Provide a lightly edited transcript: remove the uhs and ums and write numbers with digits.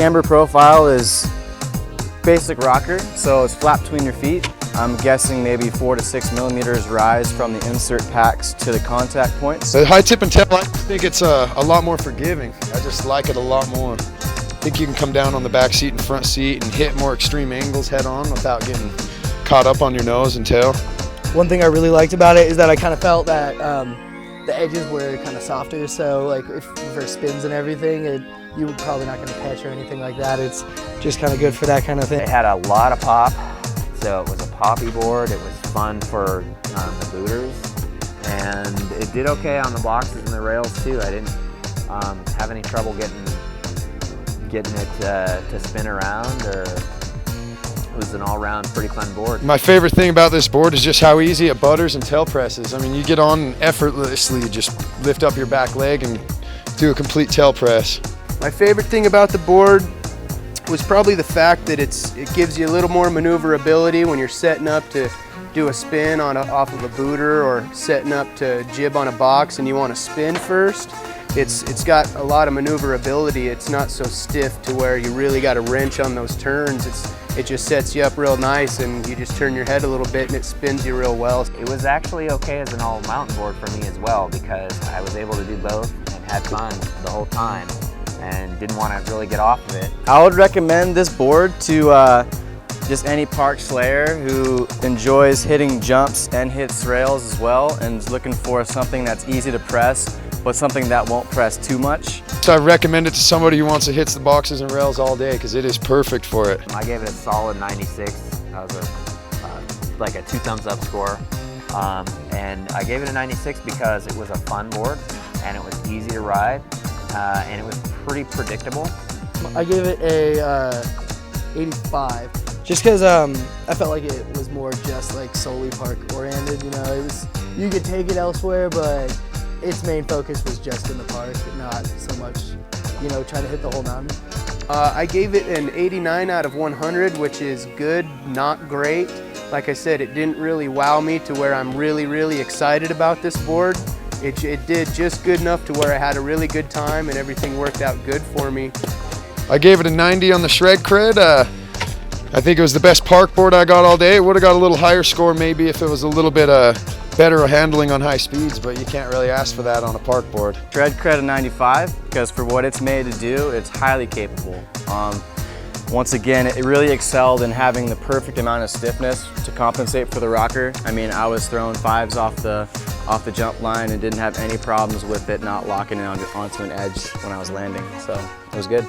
camber profile is basic rocker, so it's flat between your feet. I'm guessing maybe 4 to 6 millimeters rise from the insert packs to the contact points. The high tip and tail, I think it's a lot more forgiving. I just like it a lot more. I think you can come down on the back seat and front seat and hit more extreme angles head on without getting caught up on your nose and tail. One thing I really liked about it is that I kind of felt that the edges were kind of softer, so like for spins and everything, you were probably not going to catch or anything like that. It's just kind of good for that kind of thing. It had a lot of pop, so it was a poppy board. It was fun for the booters, and it did okay on the boxes and the rails too. I didn't have any trouble getting it to spin around, or it was an all-round pretty fun board. My favorite thing about this board is just how easy it butters and tail presses. I mean, you get on and effortlessly just lift up your back leg and do a complete tail press. My favorite thing about the board was probably the fact that it gives you a little more maneuverability when you're setting up to do a spin off of a booter, or setting up to jib on a box and you want to spin first. It's got a lot of maneuverability. It's not so stiff to where you really got to wrench on those turns. It just sets you up real nice, and you just turn your head a little bit and it spins you real well. It was actually okay as an all mountain board for me as well, because I was able to do both and had fun the whole time and didn't want to really get off of it. I would recommend this board to just any park slayer who enjoys hitting jumps and hits rails as well, and is looking for something that's easy to press, but something that won't press too much. So I recommend it to somebody who wants to hit the boxes and rails all day, because it is perfect for it. I gave it a solid 96. That was like a 2 thumbs up score. And I gave it a 96 because it was a fun board, and it was easy to ride, and it was pretty predictable. I gave it a 85, just because I felt like it was more just like solely park oriented. You know, you could take it elsewhere, but its main focus was just in the park, not so much, you know, trying to hit the whole mountain. I gave it an 89 out of 100, which is good, not great. Like I said, it didn't really wow me to where I'm really excited about this board. It did just good enough to where I had a really good time and everything worked out good for me. I gave it a 90 on the shred cred. I think it was the best park board I got all day. It would have got a little higher score maybe if it was a little bit better handling on high speeds, but you can't really ask for that on a park board. Shred credit 95, because for what it's made to do, it's highly capable. Once again, it really excelled in having the perfect amount of stiffness to compensate for the rocker. I mean, I was throwing 5s off the jump line and didn't have any problems with it not locking it onto an edge when I was landing, so it was good.